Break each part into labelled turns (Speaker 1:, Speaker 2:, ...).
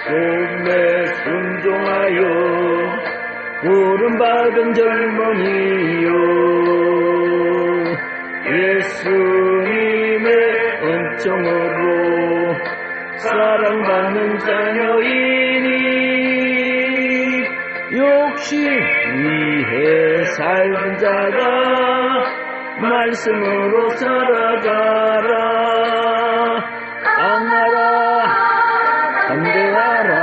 Speaker 1: 소금에 순종하여 부름받은 젊은이요 예수님의 은총으로 사랑받는 자녀이니 욕심 위해 살던 자가 말씀으로 살아가라. 강하라 담대하라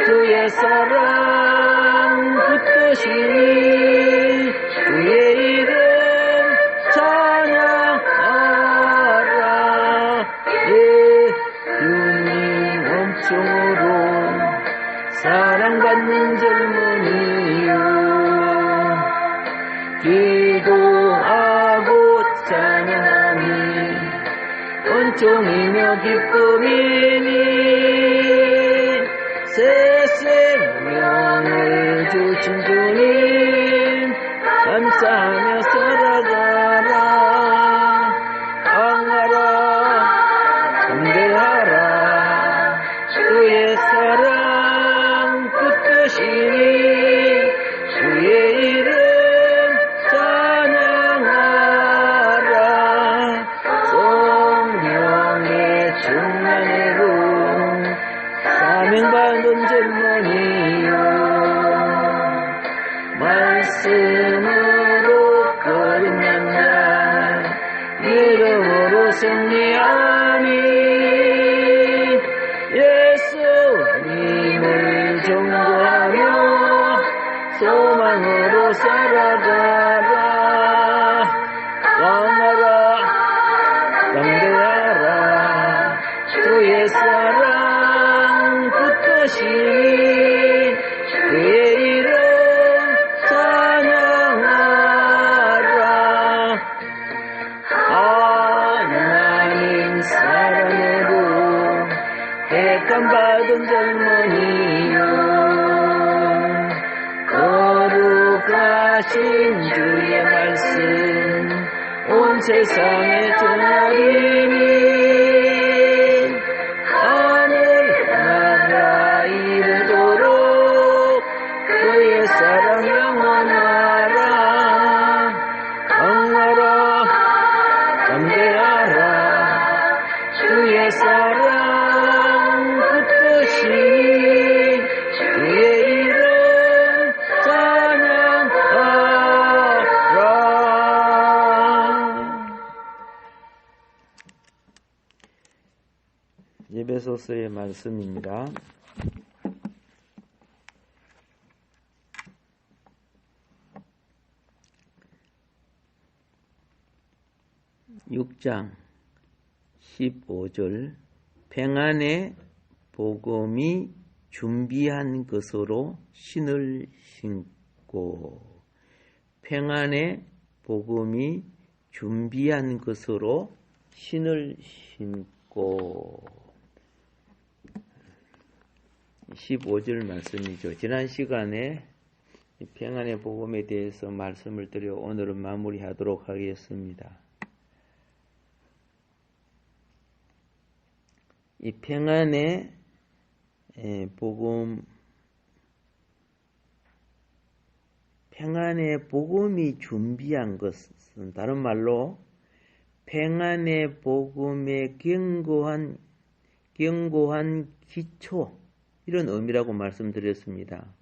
Speaker 1: 주의 사랑 붙드시니 주의 이름 찬양하라. 예수님 은총으로 사랑받는 젊은이요 기도하고 찬양하니 은총이며 기쁨이니 새 생명을 주신 주님 감사하며 살아가라. 강하라 담대하라 주의 사랑 붙드시니 주의 이름 찬양하라. 성령의 충만으로 사명받은 젊은이요 말씀으로 거듭난 자 이름으로 승리하니 예수님을 전도하며 소망으로 살아가라. 강하라 담대하라 주의 사랑 붙드시니 그의 이름 찬양하라. 하나님 사랑으로 택함받은 젊은이요 거룩하신 주의 말씀 온 세상에 전하리니 하늘나라 이르도록 그의 사랑 영원하라. 강하라 담대하라 주의 사랑 붙드시니 주의 이름 찬양하라. 에베소서의 말씀입니다. (6장) 15절 평안의 복음이 준비한 것으로 신을 신고 평안의 복음이 준비한 것으로 신을 신고 15절 말씀이죠. 지난 시간에 평안의 복음에 대해서 말씀을 드려 오늘은 마무리하도록 하겠습니다. 이 평안의 복음, 평안의 복음이 준비한 것은 다른 말로 평안의 복음의 견고한 기초 이런 의미라고 말씀드렸습니다.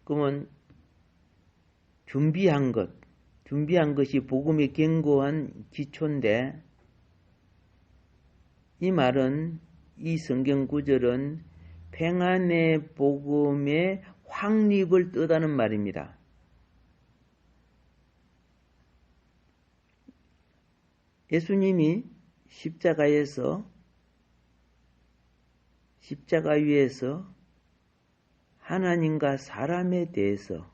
Speaker 1: 그러면 준비한 것이 복음의 견고한 기초인데 이 말은 이 성경 구절은 평안의 복음의 확립을 뜻하는 말입니다. 예수님이 십자가 위에서 하나님과 사람에 대해서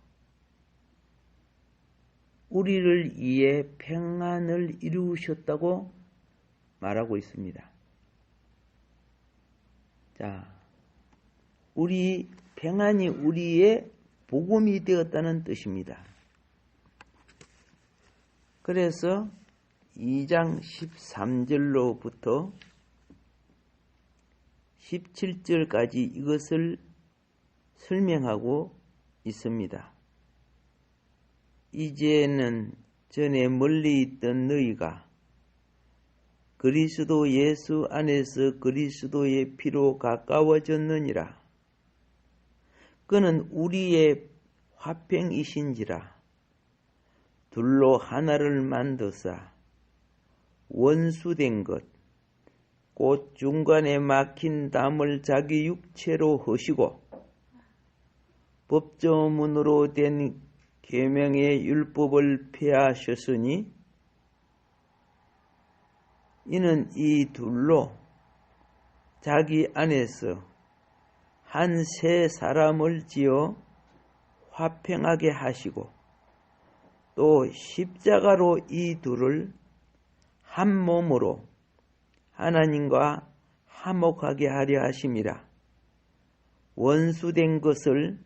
Speaker 1: 우리를 위해 평안을 이루셨다고 말하고 있습니다. 자, 평안이 우리의 복음이 되었다는 뜻입니다. 그래서 2장 13절로부터 17절까지 이것을 설명하고 있습니다. 이제는 전에 멀리 있던 너희가 그리스도 예수 안에서 그리스도의 피로 가까워졌느니라. 그는 우리의 화평이신지라. 둘로 하나를 만드사 원수된 것 곧 중간에 막힌 담을 자기 육체로 허시고 법조문으로 된 계명의 율법을 폐하셨으니 이는 이 둘로 자기 안에서 한 새 사람을 지어 화평하게 하시고 또 십자가로 이 둘을 한 몸으로 하나님과 화목하게 하려 하심이라. 원수된 것을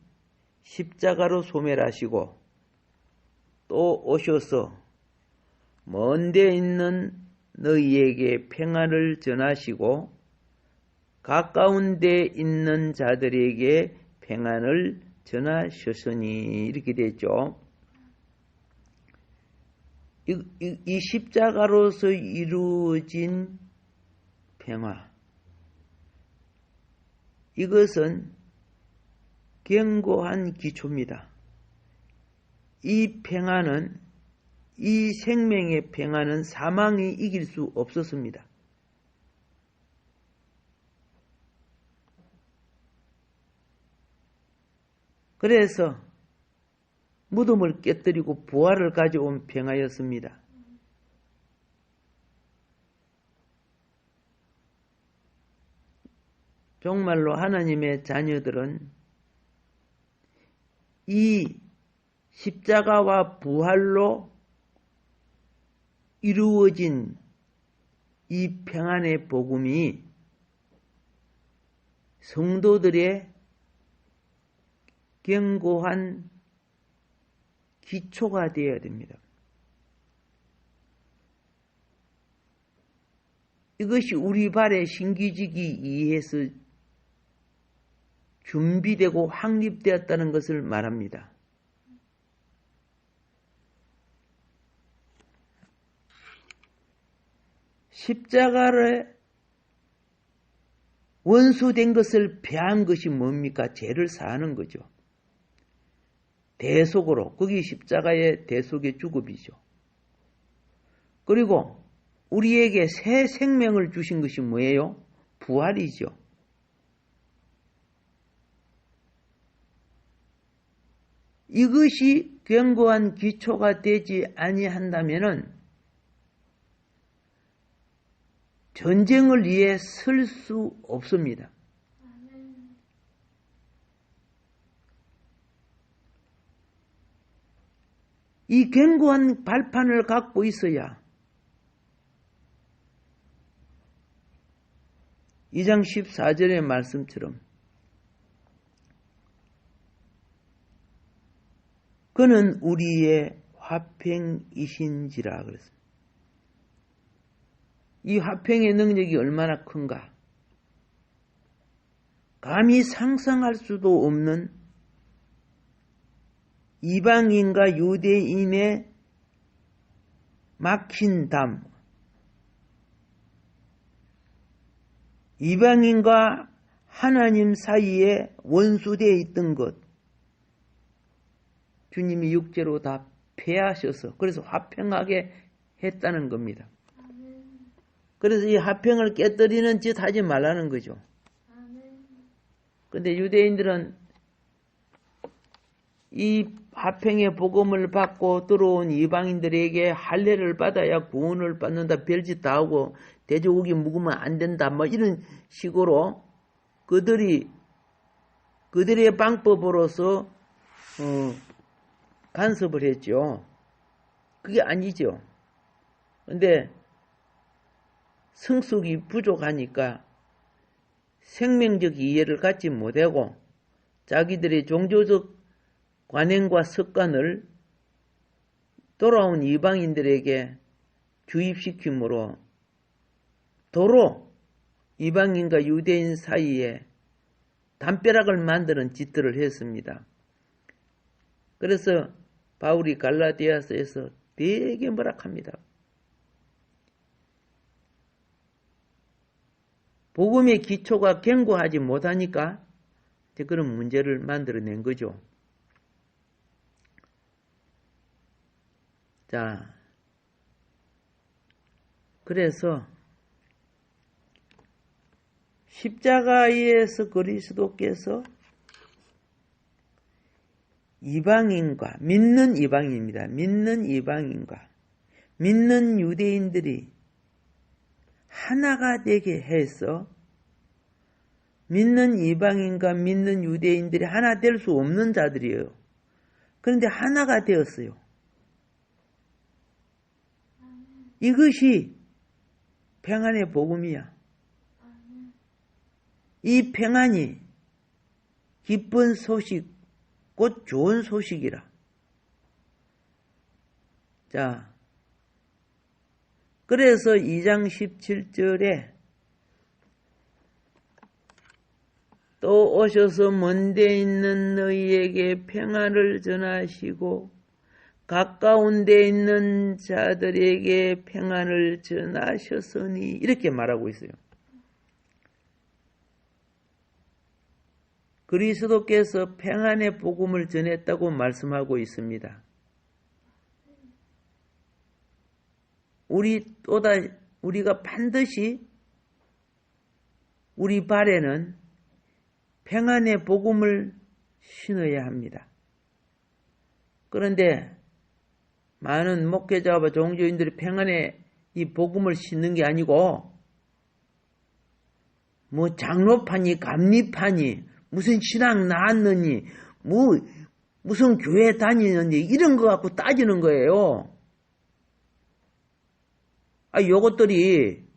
Speaker 1: 십자가로 소멸하시고 또 오셔서 먼 데 있는 너희에게 평안을 전하시고 가까운 데 있는 자들에게 평안을 전하셨으니 이렇게 됐죠. 이 십자가로서 이루어진 평화, 이것은 견고한 기초입니다. 이 평화는, 이 생명의 평화는 사망이 이길 수 없었습니다. 그래서 무덤을 깨뜨리고 부활을 가져온 평화였습니다. 정말로 하나님의 자녀들은 이 십자가와 부활로 이루어진 이 평안의 복음이 성도들의 견고한 기초가 되어야 됩니다. 이것이 우리 발에 신기지기 이해해서 준비되고 확립되었다는 것을 말합니다. 십자가를 원수된 것을 폐한 것이 뭡니까? 죄를 사하는 거죠. 대속으로, 거기 십자가의 대속의 주급이죠. 그리고 우리에게 새 생명을 주신 것이 뭐예요? 부활이죠. 이것이 견고한 기초가 되지 아니한다면은 전쟁을 위해 설 수 없습니다. 이 견고한 발판을 갖고 있어야 2장 14절의 말씀처럼 그는 우리의 화평이신지라 그랬습니다. 이 화평의 능력이 얼마나 큰가? 감히 상상할 수도 없는 이방인과 유대인의 막힌 담, 이방인과 하나님 사이에 원수되어 있던 것, 주님이 육체로 다 폐하셔서 그래서 화평하게 했다는 겁니다. 그래서 이 화평을 깨뜨리는 짓 하지 말라는 거죠. 그런데 유대인들은 이 화평의 복음을 받고 들어온 이방인들에게 할례를 받아야 구원을 받는다, 별짓 다 하고 돼지고기 묵으면 안 된다, 뭐 이런 식으로 그들의 방법으로서 간섭을 했죠. 그게 아니죠. 근데 성숙이 부족하니까 생명적 이해를 갖지 못하고 자기들의 종교적 관행과 습관을 돌아온 이방인들에게 주입시킴으로 도로 이방인과 유대인 사이에 담벼락을 만드는 짓들을 했습니다. 그래서 바울이 갈라디아서에서 되게 뭐라 합니다. 복음의 기초가 견고하지 못하니까 그런 문제를 만들어낸 거죠. 자, 그래서 십자가에서 그리스도께서 이방인과 믿는 이방인입니다. 믿는 이방인과 믿는 유대인들이 하나가 되게 해서 믿는 이방인과 믿는 유대인들이 하나 될 수 없는 자들이에요. 그런데 하나가 되었어요. 이것이 평안의 복음이야. 이 평안이 기쁜 소식, 곧 좋은 소식이라. 자, 그래서 2장 17절에 또 오셔서 먼데 있는 너희에게 평안을 전하시고 가까운 데 있는 자들에게 평안을 전하셨으니 이렇게 말하고 있어요. 그리스도께서 평안의 복음을 전했다고 말씀하고 있습니다. 우리가 반드시 우리 발에는 평안의 복음을 신어야 합니다. 그런데 많은 목회자와 종교인들이 평안의 이 복음을 신는 게 아니고 뭐 장로파니 감리파니 무슨 신앙 나왔느니 무슨 교회 다니느니 이런 거 갖고 따지는 거예요. 요것들이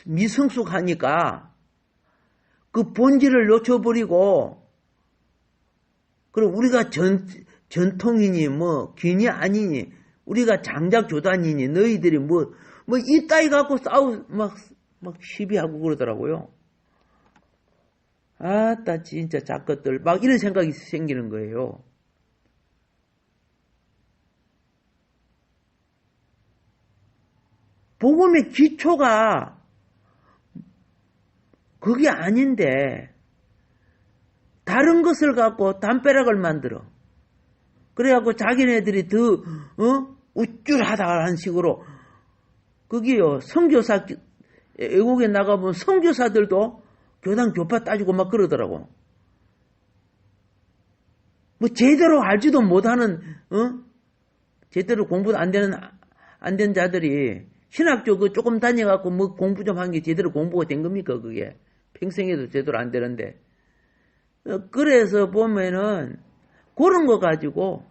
Speaker 1: 미성숙하니까 그 본질을 놓쳐버리고 그럼 우리가 전통이니 뭐 귀니 아니니 우리가 장작 교단이니 너희들이 뭐 이따위 갖고 막 시비하고 그러더라고요. 아따 진짜 작것들 막 이런 생각이 생기는 거예요. 복음의 기초가 그게 아닌데 다른 것을 갖고 담벼락을 만들어. 그래갖고 자기네들이 더 우쭐하다는 식으로 그게요. 선교사 외국에 나가보면 선교사들도 교단 교파 따지고 막 그러더라고. 뭐 제대로 알지도 못하는 제대로 공부도 안 된 자들이 신학교 조금 다녀갖고 뭐 공부 좀 한 게 제대로 공부가 된 겁니까 그게? 평생에도 제대로 안 되는데. 그래서 보면은 그런 거 가지고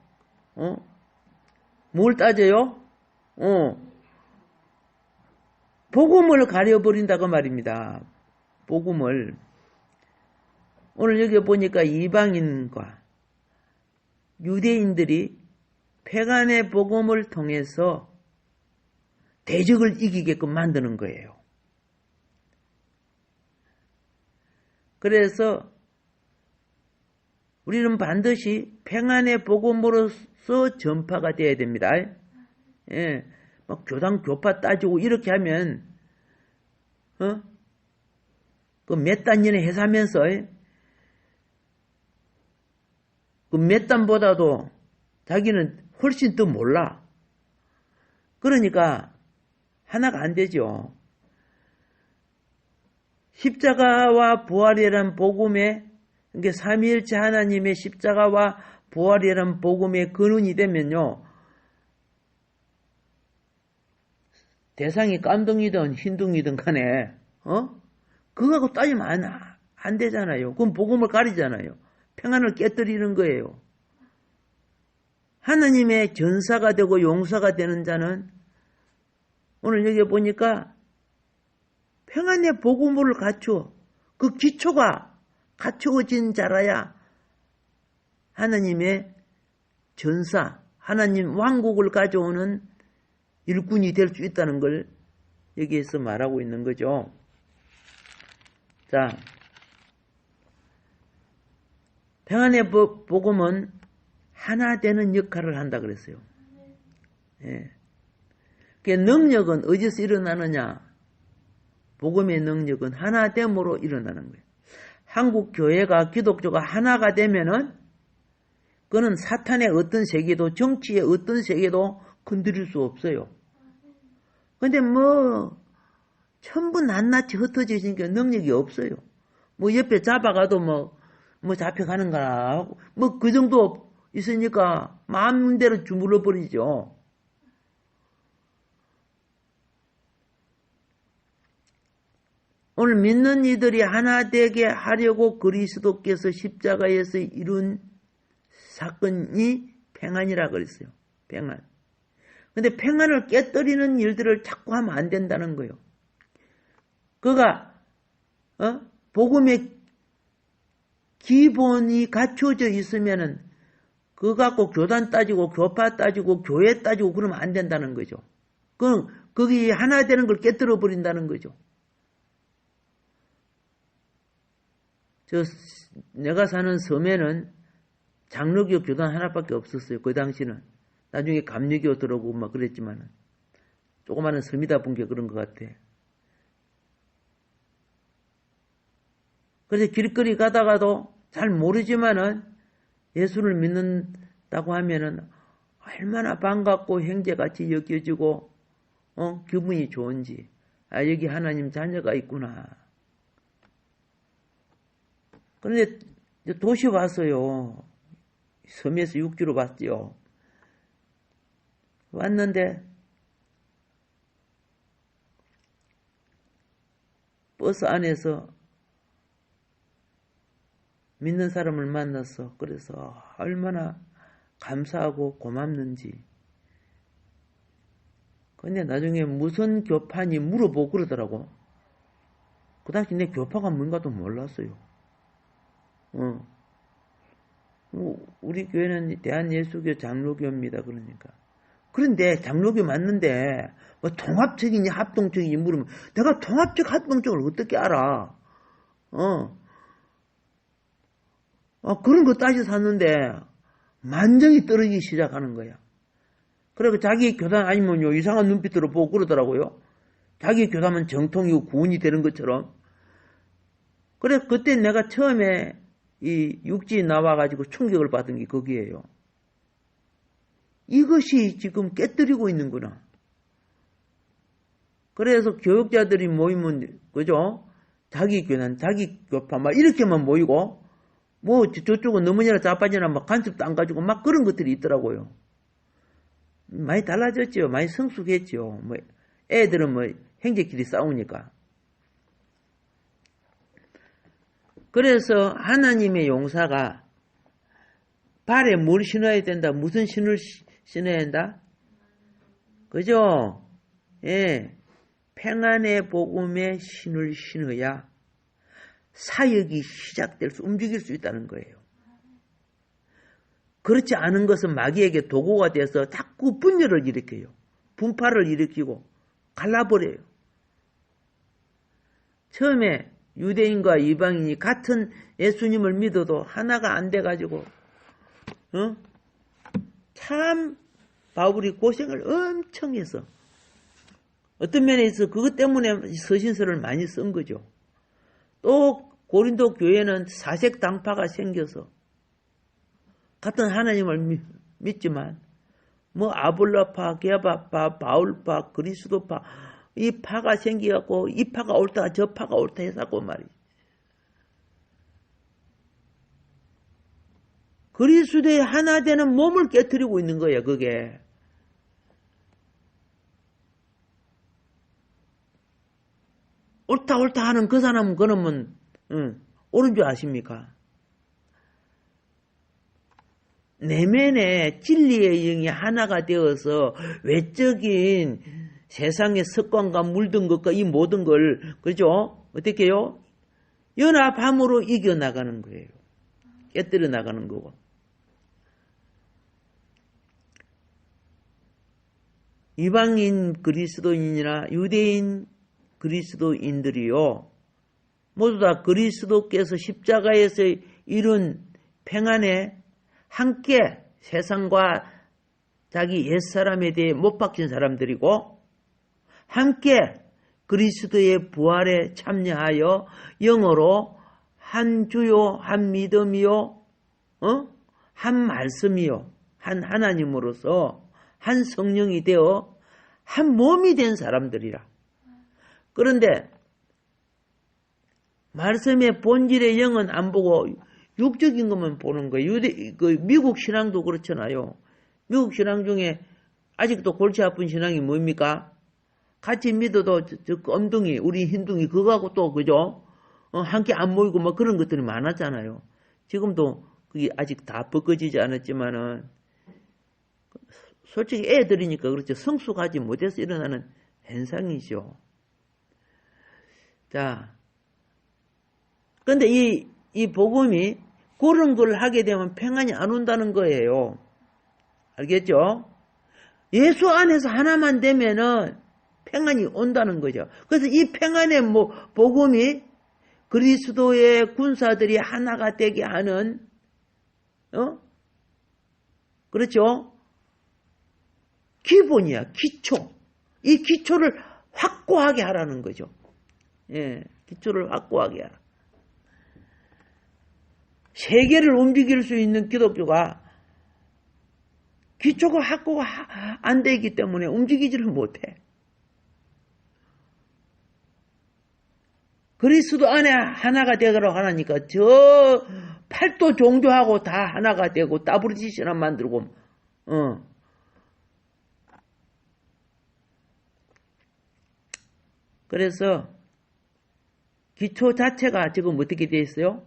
Speaker 1: 뭘 따져요? 복음을 가려버린다고 말입니다. 복음을. 오늘 여기 보니까 이방인과 유대인들이 평안의 복음을 통해서 대적을 이기게끔 만드는 거예요. 그래서 우리는 반드시 평안의 복음으로서 전파가 되어야 됩니다. 예, 막 교단 교파 따지고 이렇게 하면 그 몇 단위를 해사면서 그 몇 단보다도 자기는 훨씬 더 몰라. 그러니까 하나가 안 되죠. 십자가와 부활이란 복음에 그러니까 삼위일체 하나님의 십자가와 부활이란 복음의 근원이 되면요. 대상이 깜둥이든 흰둥이든 간에 그거하고 따지면 안 되잖아요. 그건 복음을 가리잖아요. 평안을 깨뜨리는 거예요. 하나님의 전사가 되고 용사가 되는 자는 오늘 여기 보니까 평안의 복음을 갖추어 그 기초가 갖추어진 자라야 하나님의 전사, 하나님 왕국을 가져오는 일꾼이 될 수 있다는 걸 여기에서 말하고 있는 거죠. 자, 평안의 복음은 하나 되는 역할을 한다 그랬어요. 예. 그 능력은 어디서 일어나느냐? 복음의 능력은 하나됨으로 일어나는 거예요. 한국 교회가 기독교가 하나가 되면은 그는 사탄의 어떤 세계도 정치의 어떤 세계도 건드릴 수 없어요. 근데 전부 낱낱이 흩어지니까 능력이 없어요. 옆에 잡아가도 잡혀가는 거나 그 정도 있으니까 마음대로 주물러 버리죠. 오늘 믿는 이들이 하나 되게 하려고 그리스도께서 십자가에서 이룬 사건이 평안이라 그랬어요. 평안. 근데 평안을 깨뜨리는 일들을 자꾸 하면 안 된다는 거예요. 그가 복음의 기본이 갖춰져 있으면은 그거 갖고 교단 따지고 교파 따지고 교회 따지고 그러면 안 된다는 거죠. 그럼 거기 하나 되는 걸 깨뜨려 버린다는 거죠. 내가 사는 섬에는 장로교 교단 하나밖에 없었어요. 그 당시는. 나중에 감리교 들어오고 막 그랬지만은. 조그마한 섬이다 본 게 그런 것 같아. 그래서 길거리 가다가도 잘 모르지만은 예수를 믿는다고 하면은 얼마나 반갑고 형제같이 여겨지고, 기분이 좋은지. 아, 여기 하나님 자녀가 있구나. 그런데 도시 왔어요. 섬에서 육지로 왔지요. 왔는데 버스 안에서 믿는 사람을 만났어. 그래서 얼마나 감사하고 고맙는지. 근데 나중에 무슨 교파니 물어보고 그러더라고. 그 당시 내 교파가 뭔가도 몰랐어요. 우리 교회는 대한예수교 장로교입니다. 그러니까. 그런데 장로교 맞는데 통합적이냐 합동적이냐 물으면 내가 통합적 합동적을 어떻게 알아? 그런 거 따져 샀는데 만정이 떨어지기 시작하는 거야. 그리고 자기 교단 아니면요 이상한 눈빛으로 보고 그러더라고요. 자기 교단은 정통이고 구원이 되는 것처럼. 그래 그때 내가 처음에 이 육지에 나와가지고 충격을 받은 게 거기에요. 이것이 지금 깨뜨리고 있는구나. 그래서 교육자들이 모이면 그죠? 자기 교단, 자기 교파 막 이렇게만 모이고 저쪽은 너무나 자빠지나 막 간섭도 안 가지고 막 그런 것들이 있더라고요. 많이 달라졌죠. 많이 성숙했죠. 애들은 형제끼리 싸우니까. 그래서 하나님의 용사가 발에 뭘 신어야 된다? 무슨 신을 신어야 한다? 그죠? 예. 평안의 복음의 신을 신어야 사역이 움직일 수 있다는 거예요. 그렇지 않은 것은 마귀에게 도구가 돼서 자꾸 분열을 일으켜요. 분파를 일으키고 갈라버려요. 처음에 유대인과 이방인이 같은 예수님을 믿어도 하나가 안 돼가지고 참 바울이 고생을 엄청 해서 어떤 면에서 그것 때문에 서신서를 많이 쓴 거죠. 또 고린도 교회는 사색 당파가 생겨서 같은 하나님을 믿지만 아볼로파, 게바파, 바울파, 그리스도파 이 파가 생겨갖고 이 파가 옳다 저 파가 옳다 해서고 말이지. 그리스도의 하나 되는 몸을 깨뜨리고 있는 거예요. 그게. 옳다 하는 그 사람은 그러면 옳은 줄 아십니까? 내면에 진리의 영이 하나가 되어서 외적인 세상의 습관과 물든 것과 이 모든 걸 그죠? 어떻게 해요? 연합함으로 이겨나가는 거예요. 깨뜨려 나가는 거고. 이방인 그리스도인이나 유대인 그리스도인들이요. 모두 다 그리스도께서 십자가에서 이룬 평안에 함께 세상과 자기 옛사람에 대해 못 박힌 사람들이고 함께 그리스도의 부활에 참여하여 영어로 한 주요 한 믿음이요 한 말씀이요 한 하나님으로서 한 성령이 되어 한 몸이 된 사람들이라. 그런데 말씀의 본질의 영은 안 보고 육적인 것만 보는 거예요. 미국 신앙도 그렇잖아요. 미국 신앙 중에 아직도 골치 아픈 신앙이 뭡니까? 같이 믿어도 저 껌둥이, 우리 흰둥이 그거하고 또 그죠? 함께 안 모이고 뭐 그런 것들이 많았잖아요. 지금도 그게 아직 다 벗겨지지 않았지만은 솔직히 애들이니까 그렇죠. 성숙하지 못해서 일어나는 현상이죠. 자, 근데 이 복음이 그런 걸 하게 되면 평안이 안 온다는 거예요. 알겠죠? 예수 안에서 하나만 되면은 평안이 온다는 거죠. 그래서 이 평안의 복음이 그리스도의 군사들이 하나가 되게 하는, 그렇죠? 기본이야, 기초. 이 기초를 확고하게 하라는 거죠. 예, 기초를 확고하게 하라. 세계를 움직일 수 있는 기독교가 기초가 확고가 안 되기 때문에 움직이지를 못해. 그리스도 안에 하나가 되도록 하라니까 저 팔도 종교하고 다 하나가 되고 WTC나 만들고 그래서 기초 자체가 지금 어떻게 되어 있어요?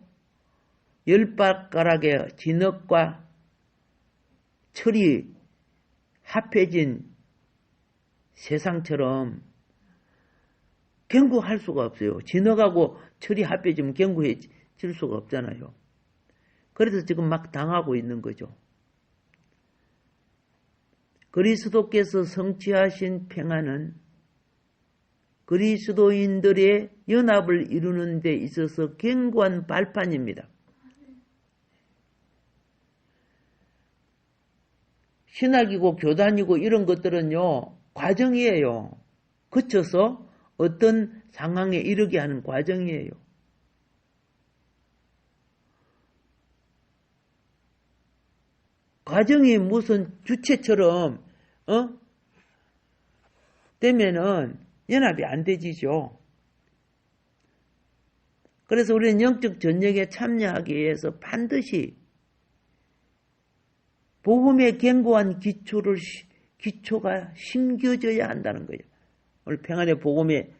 Speaker 1: 10발가락의 진흙과 철이 합해진 세상처럼 견고할 수가 없어요. 진흙하고 철이 합해지면 견고해질 수가 없잖아요. 그래서 지금 막 당하고 있는 거죠. 그리스도께서 성취하신 평안은 그리스도인들의 연합을 이루는 데 있어서 견고한 발판입니다. 신학이고 교단이고 이런 것들은요, 과정이에요. 거쳐서 어떤 상황에 이르게 하는 과정이에요. 과정이 무슨 주체처럼 되면은 연합이 안 되지죠. 그래서 우리는 영적 전쟁에 참여하기 위해서 반드시 복음의 견고한 기초가 심겨져야 한다는 거예요. 오늘 평안의 복음의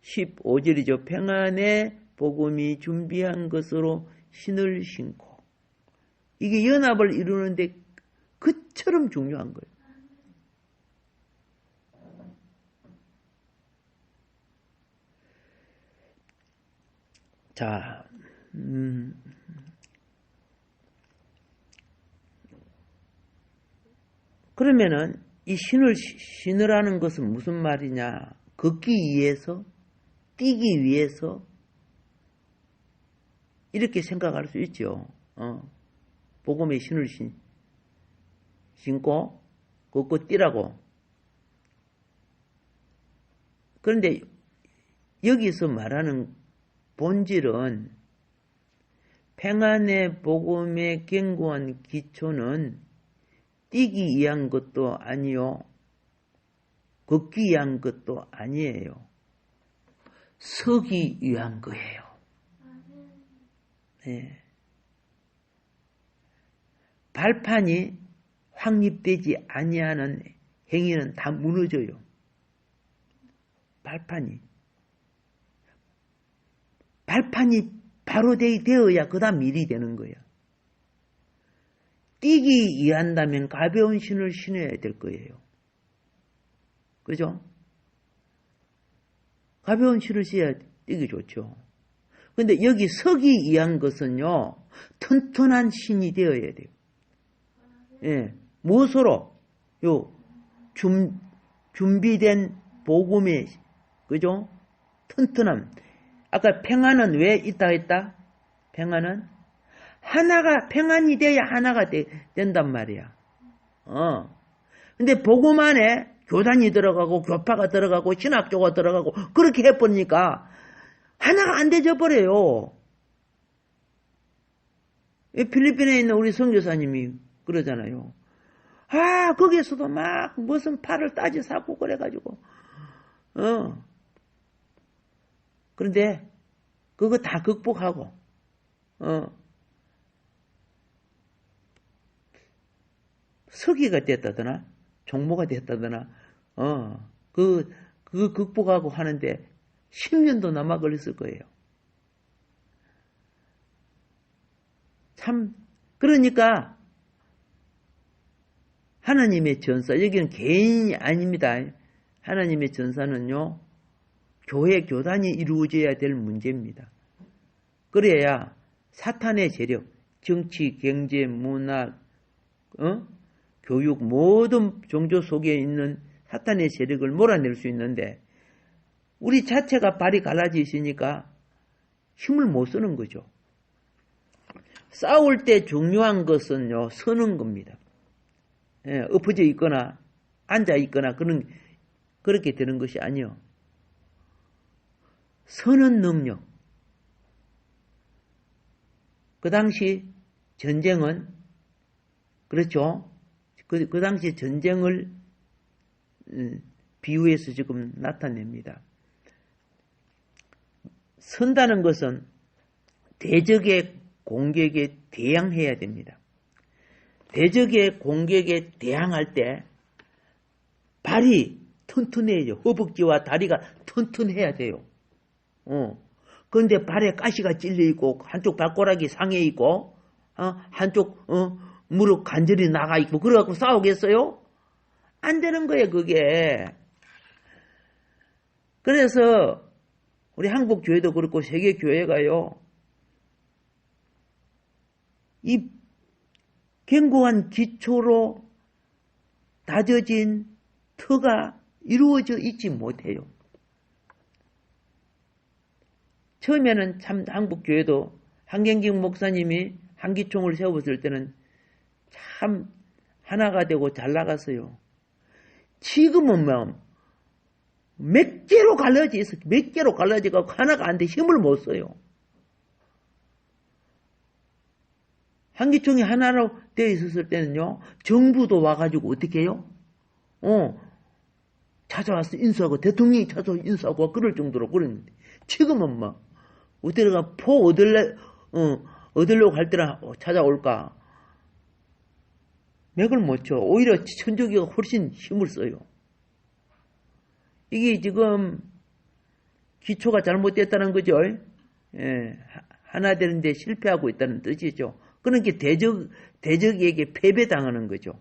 Speaker 1: 15절이죠. 평안의 복음이 준비한 것으로 신을 신고. 이게 연합을 이루는데 그처럼 중요한 거예요. 자, 그러면은 이 신으라는 것은 무슨 말이냐? 걷기 위해서, 뛰기 위해서 이렇게 생각할 수 있죠. 복음의 신을 신고 걷고 뛰라고. 그런데 여기서 말하는 본질은 평안의 복음의 견고한 기초는 뛰기 위한 것도 아니요, 걷기 위한 것도 아니에요. 서기 위한 거예요. 네. 발판이 확립되지 아니하는 행위는 다 무너져요. 발판이 바로 되어야 그 다음 일이 되는 거예요. 뛰기 위한다면 가벼운 신을 신어야 될 거예요. 그죠? 가벼운 신을 신어야 뛰기 좋죠. 근데 여기 서기 위한 것은요, 튼튼한 신이 되어야 돼요. 예, 무엇으로? 준비된 복음의, 그죠? 튼튼함. 아까 평안은 왜 있다 했다? 평안은 하나가 평안이 돼야 하나가 된단 말이야. 근데 복음 안에 교단이 들어가고 교파가 들어가고 신학교가 들어가고 그렇게 해버리니까 하나가 안 되져 버려요. 필리핀에 있는 우리 선교사님이 그러잖아요. 거기에서도 막 무슨 팔을 따지 사고 그래가지고 그런데 그거 다 극복하고 서기가 됐다더나 종모가 됐다더나 그 극복하고 하는데 10년도 남아 걸렸을 거예요. 참 그러니까 하나님의 전사, 여기는 개인이 아닙니다. 하나님의 전사는요, 교회 교단이 이루어져야 될 문제입니다. 그래야 사탄의 세력, 정치, 경제, 문화, 교육 모든 종교 속에 있는 사탄의 세력을 몰아낼 수 있는데 우리 자체가 발이 갈라져 있으니까 힘을 못 쓰는 거죠. 싸울 때 중요한 것은요, 서는 겁니다. 엎어져 있거나 앉아 있거나 그렇게 되는 것이 아니요. 서는 능력. 그 당시 전쟁은 그렇죠. 그 당시 전쟁을 비유해서 지금 나타냅니다. 선다는 것은 대적의 공격에 대항해야 됩니다. 대적의 공격에 대항할 때 발이 튼튼해야죠. 허벅지와 다리가 튼튼해야 돼요. 그런데 발에 가시가 찔려 있고 한쪽 발가락이 상해 있고 한쪽 무릎 관절이 나가 있고 그래갖고 싸우겠어요? 안 되는 거예요, 그게. 그래서 우리 한국 교회도 그렇고 세계 교회가요. 이 견고한 기초로 다져진 터가 이루어져 있지 못해요. 처음에는 참 한국 교회도 한경직 목사님이 한기총을 세웠을 때는 참 하나가 되고 잘 나갔어요. 지금은 몇 개로 갈라져 있어. 몇 개로 갈라져서 하나가 안 돼. 힘을 못 써요. 한기총이 하나로 되어 있었을 때는요, 정부도 와가지고 어떻게 해요? 찾아와서 인수하고, 대통령이 찾아와서 인수하고, 그럴 정도로 그랬는데, 지금은 어디가 얻으려고 할 때나 찾아올까? 맥을 못 쳐. 오히려 천주교가 훨씬 힘을 써요. 이게 지금 기초가 잘못됐다는 거죠. 하나 되는데 실패하고 있다는 뜻이죠. 그러니까 대적에게 패배당하는 거죠.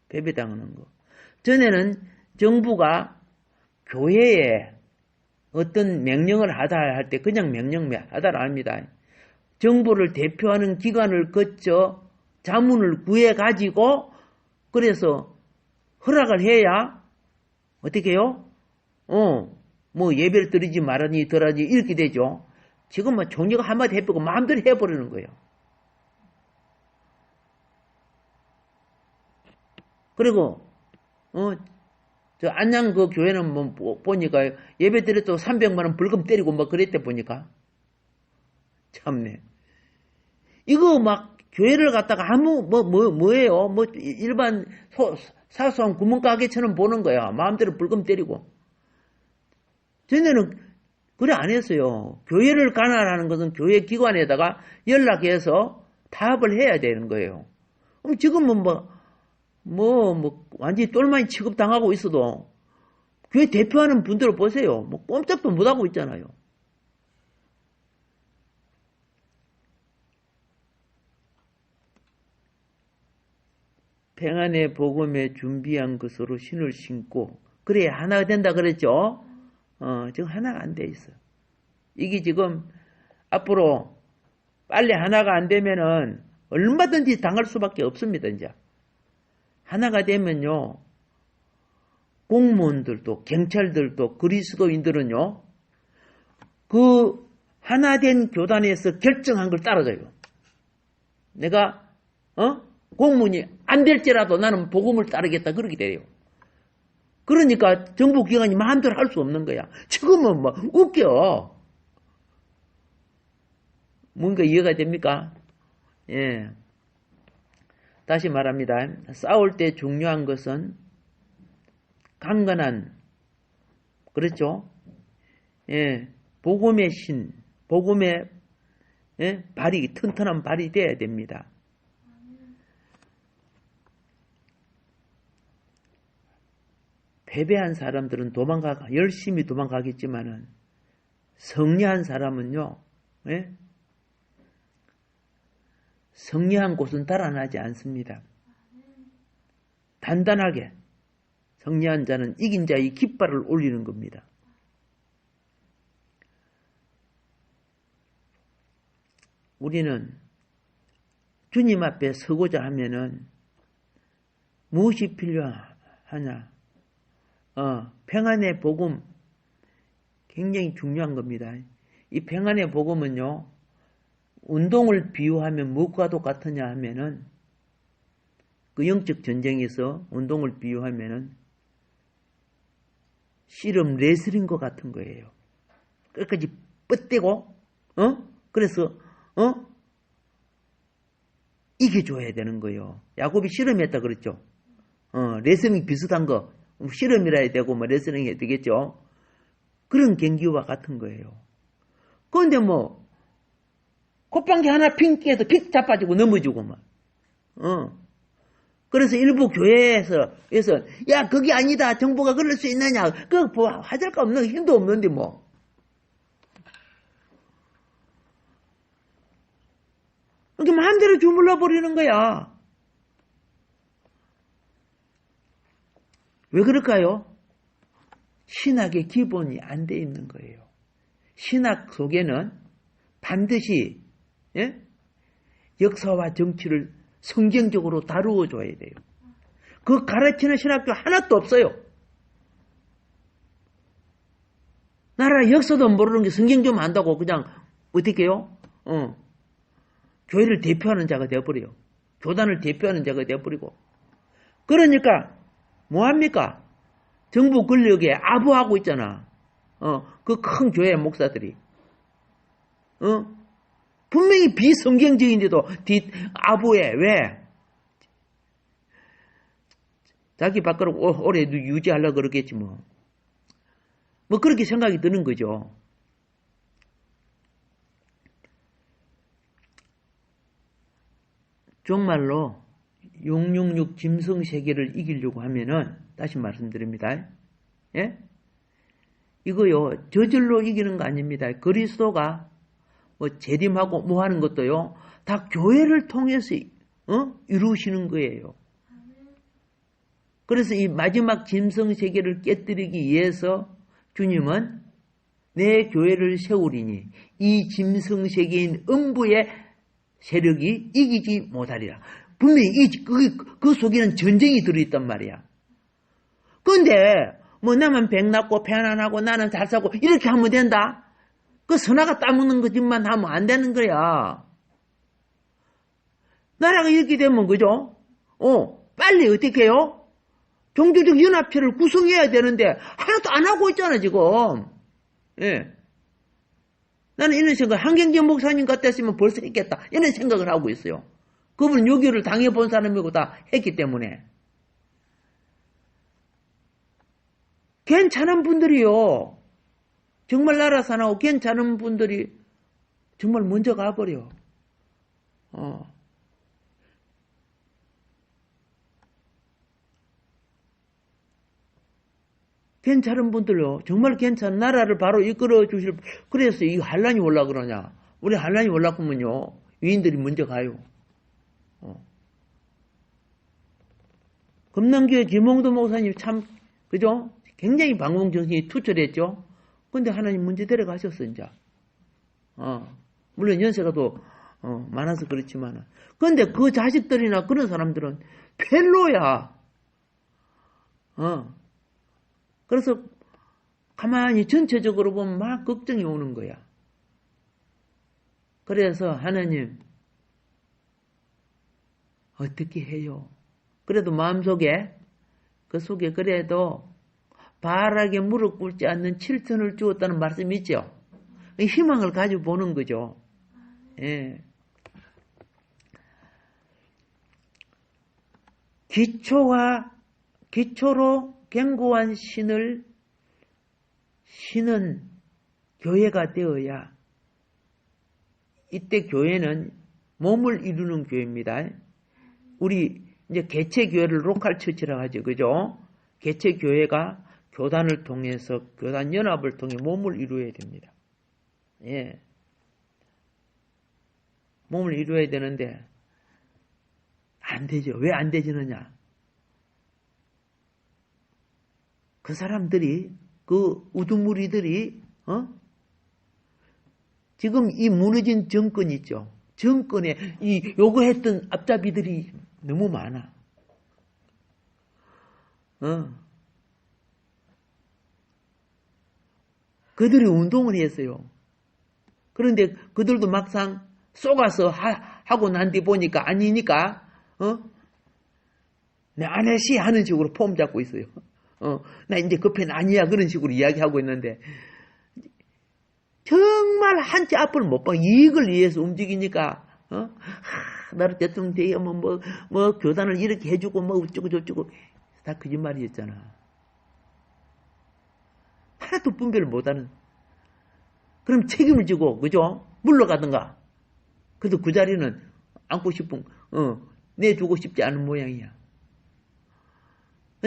Speaker 1: 패배당하는 거. 전에는 정부가 교회에 어떤 명령을 하다 할 때 그냥 명령 하다를 합니다. 정부를 대표하는 기관을 거쳐 자문을 구해 가지고 그래서 허락을 해야 어떻게 해요? 예배를 드리지 말아니 덜하니 이렇게 되죠. 지금은 종교가 한마디 해보고 마음대로 해버리는 거예요. 그리고 저 안양 그 교회는 보니까 예배 드렸다고 300만 원 벌금 때리고 그랬대 보니까. 참네. 이거 교회를 갖다가 뭐예요? 일반 사소한 구멍가게처럼 보는 거야. 마음대로 벌금 때리고. 전에는 그래 안 했어요. 교회를 관할하는 것은 교회 기관에다가 연락해서 타협을 해야 되는 거예요. 그럼 지금은 완전히 똘마니 취급당하고 있어도 교회 대표하는 분들을 보세요. 꼼짝도 못하고 있잖아요. 평안의 복음에 준비한 것으로 신을 신고 그래야 하나가 된다 그랬죠. 지금 하나가 안 돼 있어. 이게 지금 앞으로 빨리 하나가 안 되면은 얼마든지 당할 수밖에 없습니다. 이제 하나가 되면요, 공무원들도 경찰들도 그리스도인들은요 그 하나된 교단에서 결정한 걸 따라줘요. 내가 공문이 안 될지라도 나는 복음을 따르겠다 그렇게 돼요. 그러니까 정부기관이 마음대로 할 수 없는 거야. 지금은 뭐 웃겨. 뭔가 이해가 됩니까? 예. 다시 말합니다. 싸울 때 중요한 것은 강건한, 그렇죠? 예. 복음의 신, 복음의 발이, 튼튼한 발이 돼야 됩니다. 패배한 사람들은 열심히 도망가겠지만은, 승리한 사람은요, 승리한 곳은 달아나지 않습니다. 단단하게 승리한 자는 이긴 자의 깃발을 올리는 겁니다. 우리는 주님 앞에 서고자 하면은 무엇이 필요하냐? 평안의 복음 굉장히 중요한 겁니다. 이 평안의 복음은요, 운동을 비유하면 무엇과 똑같으냐 하면은, 그 영적 전쟁에서 운동을 비유하면은, 씨름 레슬링과 같은 거예요. 끝까지 뻗대고, 그래서, 이겨줘야 되는 거예요. 야곱이 씨름했다 그랬죠. 레슬링 비슷한 거, 씨름이라 해야 되고, 레슬링 해야 되겠죠. 그런 경기와 같은 거예요. 그런데 콧방귀 하나 핑 깨도 픽 자빠지고 넘어지고 막. 그래서 일부 교회에서 야 그게 아니다. 정부가 그럴 수 있느냐. 하잘 거 없는 힘도 없는데 뭐. 이렇게 마음대로 주물러 버리는 거야. 왜 그럴까요? 신학의 기본이 안 돼 있는 거예요. 신학 속에는 반드시 역사와 정치를 성경적으로 다루어 줘야 돼요. 그 가르치는 신학교 하나도 없어요. 나라 역사도 모르는 게 성경 좀 안다고 그냥 어떻게 해요? 교회를 대표하는 자가 되어버려요. 교단을 대표하는 자가 되어버리고. 그러니까 뭐합니까? 정부 권력에 아부하고 있잖아. 그 큰 교회 목사들이. 분명히 비성경적인데도 아부해. 왜? 자기 밖으로 오래 유지하려고 그러겠지 뭐. 그렇게 생각이 드는 거죠. 정말로 666 짐승세계를 이기려고 하면은 다시 말씀드립니다. 예? 이거요 저절로 이기는 거 아닙니다. 그리스도가 재림하고 뭐 하는 것도요 다 교회를 통해서 이루시는 거예요. 그래서 이 마지막 짐승세계를 깨뜨리기 위해서 주님은 내 교회를 세우리니 이 짐승세계인 음부의 세력이 이기지 못하리라. 분명히 그 속에는 전쟁이 들어있단 말이야. 그런데 나만 백났고 편안하고 나는 잘 사고 이렇게 하면 된다? 그 선화가 따먹는 것만 하면 안 되는 거야. 나라가 이렇게 되면 그죠? 빨리 어떻게 해요? 종교적 연합체를 구성해야 되는데 하나도 안 하고 있잖아 지금. 예. 나는 이런 생각, 한경재 목사님 같았으면 벌써 했겠다 이런 생각을 하고 있어요. 그분은 요교를 당해본 사람이고 다 했기 때문에. 괜찮은 분들이요. 정말 나라 사나고 괜찮은 분들이 정말 먼저 가버려. 괜찮은 분들요. 정말 괜찮은 나라를 바로 이끌어 주실. 그래서 이 한란이 올라 그러냐. 우리 한란이 올라가면요. 위인들이 먼저 가요. 금남교회 김홍도 목사님 참 그죠? 굉장히 방공정신이 투철했죠. 근데 하나님 문제 데려가셨어 이제. 물론 연세가 더 많아서 그렇지만. 근데 그 자식들이나 그런 사람들은 별로야. 그래서 가만히 전체적으로 보면 막 걱정이 오는 거야. 그래서 하나님 어떻게 해요? 그래도 마음속에 그 속에 그래도 바라게 무릎 꿇지 않는 7천을 주었다는 말씀이 있죠. 희망을 가지고 보는 거죠. 예. 기초로 견고한 신을 신은 교회가 되어야, 이때 교회는 몸을 이루는 교회입니다. 우리 이제 개체 교회를 로컬 처치라고 하죠. 그죠? 개체 교회가 교단을 통해서, 교단 연합을 통해 몸을 이루어야 됩니다. 예. 몸을 이루어야 되는데 안 되죠. 왜 안 되지느냐? 그 사람들이, 그 우두머리들이 지금 이 무너진 정권 있죠. 정권에 이 요구했던 앞잡이들이 너무 많아. 그들이 운동을 했어요. 그런데 그들도 막상 쏘가서 하고 난 뒤 보니까 아니니까 내 아내시 하는 식으로 폼 잡고 있어요. 나 이제 그 편 아니야 그런 식으로 이야기하고 있는데 정말 한치 앞을 못 봐. 이익을 위해서 움직이니까 나를 대통령 되면 뭐 교단을 이렇게 해주고 뭐 어쩌고 저쩌고 다 거짓말이었잖아. 하나도 분별을 못하는. 그럼 책임을 지고 그죠? 물러가든가. 그래도 그 자리는 안고 싶은 내주고 싶지 않은 모양이야.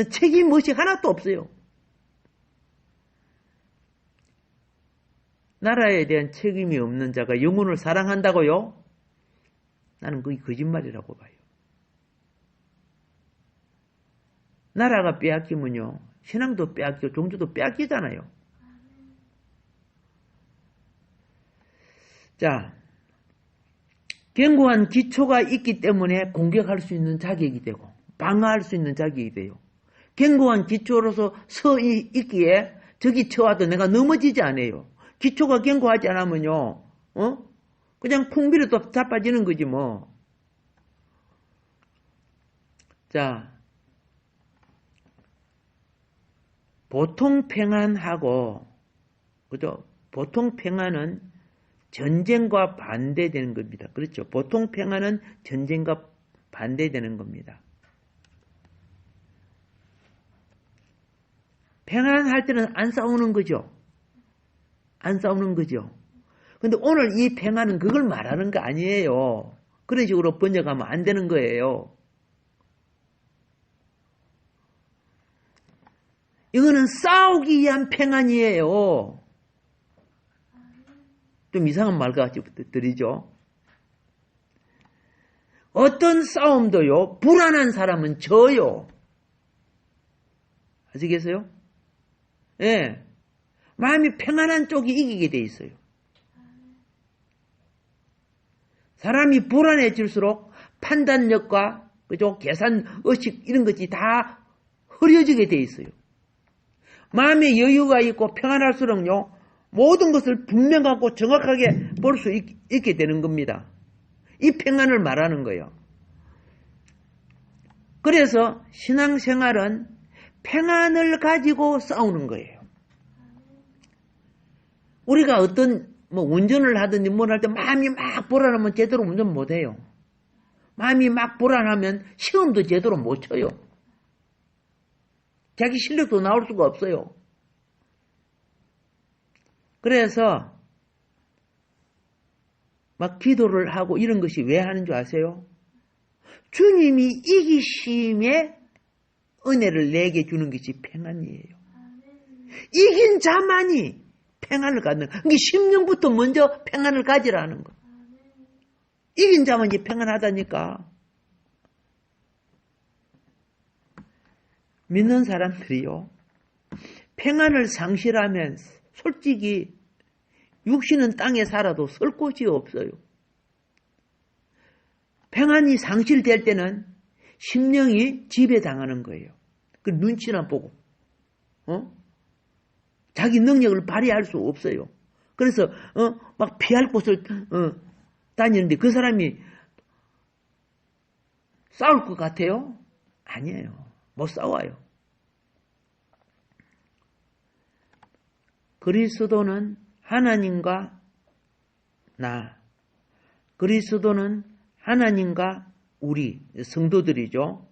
Speaker 1: 책임의식 하나도 없어요. 나라에 대한 책임이 없는 자가 영혼을 사랑한다고요? 나는 그게 거짓말이라고 봐요. 나라가 빼앗기면요, 신앙도 빼앗기고 종교도 빼앗기잖아요. 자, 견고한 기초가 있기 때문에 공격할 수 있는 자격이 되고 방어할 수 있는 자격이 돼요. 견고한 기초로서 서 있기에 적이 쳐와도 내가 넘어지지 않아요. 기초가 견고하지 않으면요, 그냥 쿵 밀어 또 자빠지는 거지 뭐. 자, 보통 평안하고, 그죠? 보통 평안은 전쟁과 반대되는 겁니다. 그렇죠? 보통 평안은 전쟁과 반대되는 겁니다. 평안할 때는 안 싸우는 거죠. 안 싸우는 거죠. 근데 오늘 이 평안은 그걸 말하는 거 아니에요. 그런 식으로 번역하면 안 되는 거예요. 이거는 싸우기 위한 평안이에요. 좀 이상한 말 같이 들리죠? 어떤 싸움도요, 불안한 사람은 져요. 아시겠어요? 예. 마음이 평안한 쪽이 이기게 돼 있어요. 사람이 불안해질수록 판단력과, 그죠? 계산, 의식, 이런 것이 다 흐려지게 돼 있어요. 마음에 여유가 있고 평안할수록요, 모든 것을 분명하고 정확하게 볼 수 있게 되는 겁니다. 이 평안을 말하는 거예요. 그래서 신앙생활은 평안을 가지고 싸우는 거예요. 우리가 어떤 운전을 하든지 뭘 할 때 마음이 막 불안하면 제대로 운전 못해요. 마음이 막 불안하면 시험도 제대로 못 쳐요. 자기 실력도 나올 수가 없어요. 그래서 막 기도를 하고 이런 것이 왜 하는 줄 아세요? 주님이 이기심에 은혜를 내게 주는 것이 평안이에요. 이긴 자만이 평안을 갖는, 그게 심령부터 먼저 평안을 가지라는 거. 이긴 자만이 평안하다니까. 믿는 사람들이요, 평안을 상실하면 솔직히 육신은 땅에 살아도 설 곳이 없어요. 평안이 상실될 때는 심령이 지배당하는 거예요. 그 눈치나 보고, 자기 능력을 발휘할 수 없어요. 그래서 막 피할 곳을 다니는데 그 사람이 싸울 것 같아요? 아니에요. 못 싸워요. 그리스도는 하나님과 그리스도는 하나님과 우리 성도들이죠.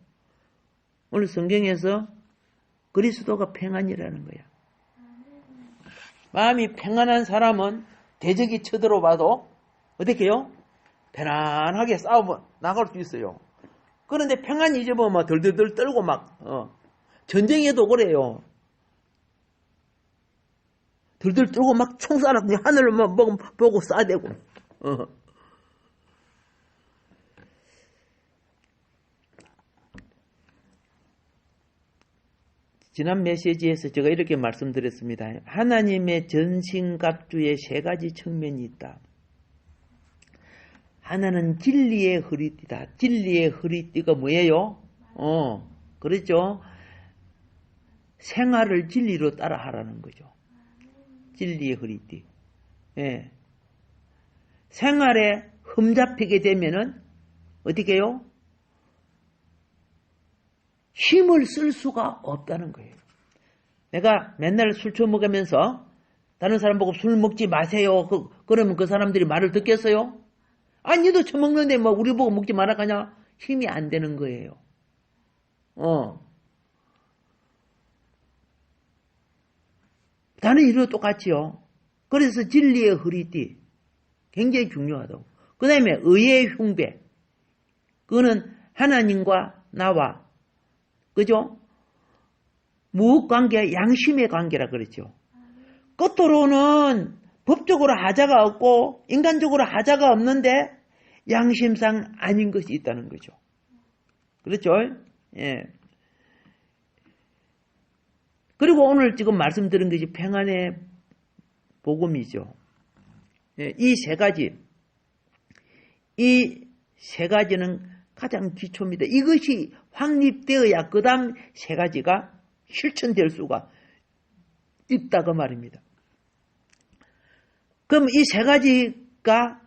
Speaker 1: 오늘 성경에서 그리스도가 평안이라는 거야. 마음이 평안한 사람은 대적이 쳐들어와도 어떻게 해요? 편안하게 싸우면 나갈 수 있어요. 그런데 평안이 잊어보면 덜덜덜 떨고 막 전쟁에도 그래요. 덜덜 떨고 막 총 쏴라 하늘을 보고 쏴대고 지난 메시지에서 제가 이렇게 말씀드렸습니다. 하나님의 전신갑주에 세 가지 측면이 있다. 하나는 진리의 허리띠다. 진리의 허리띠가 뭐예요? 그렇죠? 생활을 진리로 따라 하라는 거죠. 진리의 허리띠. 예. 생활에 흠잡히게 되면은 어떻게 해요? 힘을 쓸 수가 없다는 거예요. 내가 맨날 술 처먹으면서 다른 사람 보고 술 먹지 마세요. 그러면 그 사람들이 말을 듣겠어요? 아니, 니도 처먹는데 뭐 우리 보고 먹지 마라 하냐? 힘이 안 되는 거예요. 다른 일도 똑같이요. 그래서 진리의 허리띠 굉장히 중요하다고. 그 다음에 의의 흉배. 그거는 하나님과 나와 그죠? 무엇관계? 양심의 관계라 그랬죠. 겉으로는 법적으로 하자가 없고 인간적으로 하자가 없는데 양심상 아닌 것이 있다는 거죠. 그렇죠? 예. 그리고 오늘 지금 말씀드린 것이 평안의 복음이죠. 예, 이 세 가지는 가장 기초입니다. 이것이 확립되어야 그 다음 세 가지가 실천될 수가 있다고 말입니다. 그럼 이 세 가지가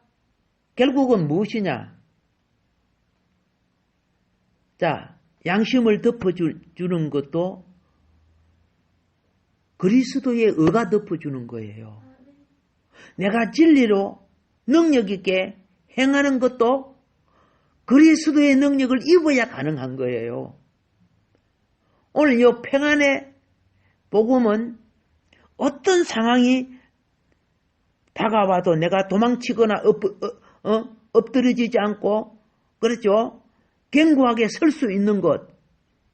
Speaker 1: 결국은 무엇이냐? 자, 양심을 덮어주는 것도 그리스도의 의가 덮어주는 거예요. 내가 진리로 능력 있게 행하는 것도 그리스도의 능력을 입어야 가능한 거예요. 오늘 이 평안의 복음은 어떤 상황이 다가와도 내가 도망치거나 엎드러지지 않고 그렇죠? 견고하게 설 수 있는 것,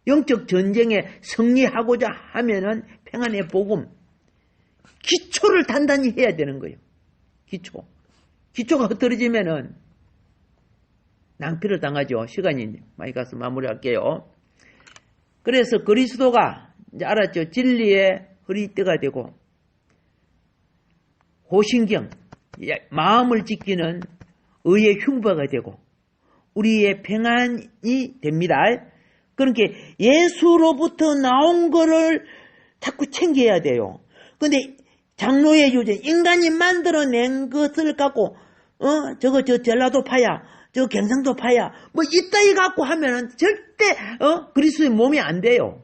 Speaker 1: 영적 전쟁에 승리하고자 하면은 평안의 복음, 기초를 단단히 해야 되는 거예요. 기초가 흩어지면은 낭피를 당하죠. 시간이 많이 가서 마무리할게요. 그래서 그리스도가 이제 알았죠. 진리의 허리띠가 되고 호신경, 마음을 지키는 의의 흉배가 되고 우리의 평안이 됩니다. 그러니까 예수로부터 나온 거를 자꾸 챙겨야 돼요. 근데 장로의 유전, 인간이 만들어낸 것을 갖고 저거 전라도 파야, 저 경상도 파야, 뭐 이따위 갖고 하면은 절대 그리스도의 몸이 안 돼요.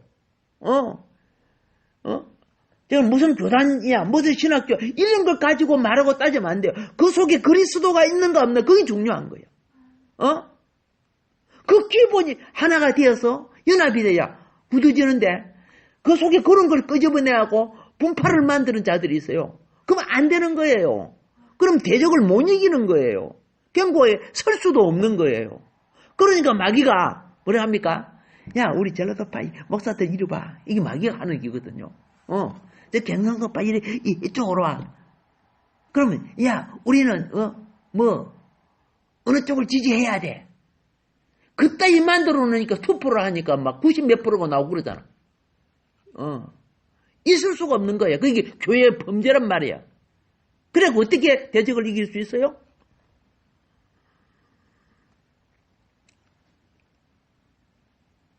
Speaker 1: 저건 무슨 교단이야, 무슨 신학교 이런 걸 가지고 말하고 따지면 안 돼요. 그 속에 그리스도가 있는가 없나 그게 중요한 거예요. 그 기본이 하나가 되어서 연합이 돼야 굳어지는데 그 속에 그런 걸 끄집어내고 분파를 만드는 자들이 있어요. 그러면 안 되는 거예요. 그럼 대적을 못 이기는 거예요. 경고에 설 수도 없는 거예요. 그러니까 마귀가 뭐라 합니까? 야, 우리 전라도파 목사들 이리 봐. 이게 마귀가 하는 기거든요. 저 경상도파 이쪽으로 와. 그러면 야, 우리는 어느 쪽을 지지해야 돼. 그따위 만들어 놓으니까 투표를 하니까 막 90 몇 프로가 나오고 그러잖아. 있을 수가 없는 거야. 그게 교회의 범죄란 말이야. 그래, 어떻게 대적을 이길 수 있어요?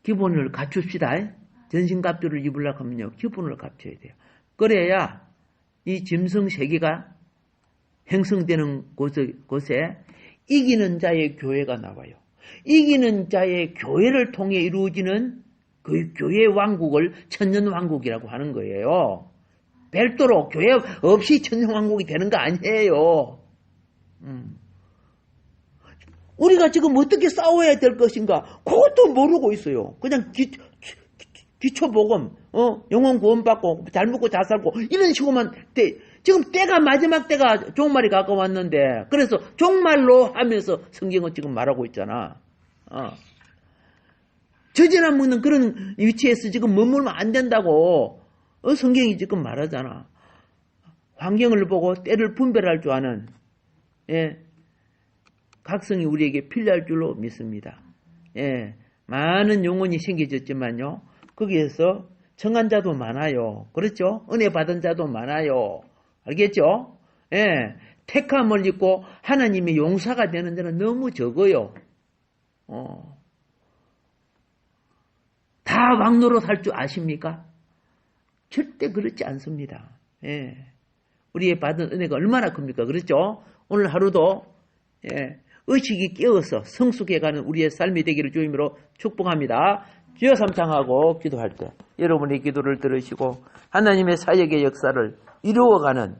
Speaker 1: 기본을 갖춥시다. 전신갑주를 입으려고 하면요, 기본을 갖춰야 돼요. 그래야 이 짐승 세계가 형성되는 곳에 이기는 자의 교회가 나와요. 이기는 자의 교회를 통해 이루어지는 그 교회 왕국을 천년왕국이라고 하는 거예요. 별도로 교회 없이 천년왕국이 되는 거 아니에요. 우리가 지금 어떻게 싸워야 될 것인가 그것도 모르고 있어요. 그냥 기초복음, 영혼 구원받고 잘 먹고 잘 살고 이런 식으로만 지금 때가 마지막 때가 종말이 가까웠는데 그래서 종말로 하면서 성경은 지금 말하고 있잖아. 저지나 먹는 그런 위치에서 지금 머물면 안 된다고 성경이 지금 말하잖아. 환경을 보고 때를 분별할 줄 아는 각성이 우리에게 필요할 줄로 믿습니다. 많은 영혼이 생겨졌지만요. 거기에서 청한 자도 많아요. 그렇죠? 은혜 받은 자도 많아요. 알겠죠? 택함을 입고 하나님의 용사가 되는 데는 너무 적어요. 다 왕노로 살 줄 아십니까? 절대 그렇지 않습니다. 우리의 받은 은혜가 얼마나 큽니까? 그렇죠? 오늘 하루도 의식이 깨어서 성숙해가는 우리의 삶이 되기를 주임으로 축복합니다. 주여 삼창하고 기도할 때 여러분의 기도를 들으시고 하나님의 사역의 역사를 이루어가는